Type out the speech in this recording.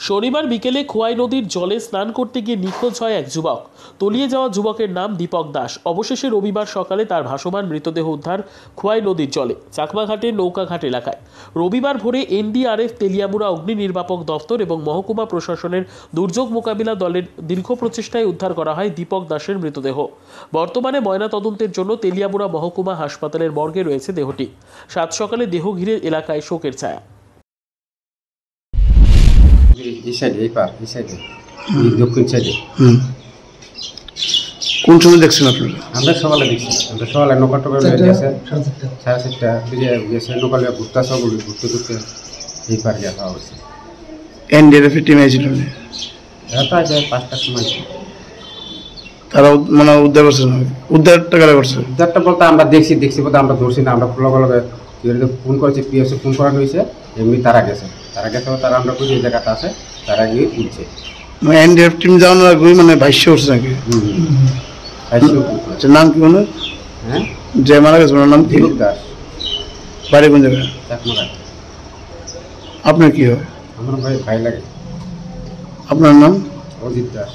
শনিবার বিকেলে খোয়াই নদীর জলে স্নান করতে গিয়ে নিখোঁজ হয় এক যুবক। তলিয়ে যাওয়া যুবকের নাম দীপক দাস। অবশেষে রবিবার সকালে তার ভাসমান মৃতদেহ উদ্ধার খোয়াই নদীর জলে চাকমাঘাটের নৌকাঘাট এলাকায়। রবিবার ভোরে এনডিআরএফ, তেলিয়ামুড়া অগ্নি নির্বাপক দফতর এবং মহকুমা প্রশাসনের দুর্যোগ মোকাবিলা দলের দীর্ঘ প্রচেষ্টায় উদ্ধার করা হয় দীপক দাসের মৃতদেহ। বর্তমানে ময়নাতদন্তের জন্য তেলিয়ামুড়া মহকুমা হাসপাতালের মর্গে রয়েছে দেহটি। সাত সকালে দেহ ঘিরে এলাকায় শোকের ছায়া। এই সাইডে, এই পার, এই সাইডে, দক্ষিণ সাইডে। কোন সময় দেখছেন আপনারা? আমরা সকালে দেখছি, আমরা সকালে নৌকা টোকা গেছে 4:30 দিকে গেছে, নৌকা ঘুরতে সবগুলি ঘুরতে এই পার গিয়ে খাওয়া হয়েছে। এনডিআরএফ এর টিম এসেছিল, এরা তো আছে 5টার সময়। তারা মানে উদ্ধার করছে, উদ্ধারটা কারা করছে? উদ্ধারটা বলতে আমরা দেখছি বলতে আমরা ধরছি না, আমরা লগে ফোন করেছি, পিএসে ফোন করানো হয়েছে, এমনি তারা গেছে তারা আমরা বুঝি এই জায়গাটা আছে, তারা গিয়ে তুলছে। মানে এনডিআরএফ টিম যাওয়ার আগে মানে ভাষ্য করছে নাকি? আচ্ছা, নাম কি বলে? হ্যাঁ, যে মারা গেছে ওনার নাম কি? দীপক দাস। বাড়ি কোন জায়গায়? চাকমাঘাট। আপনার কি হয়? আমার ভাই লাগে। আপনার নাম? অজিত দাস।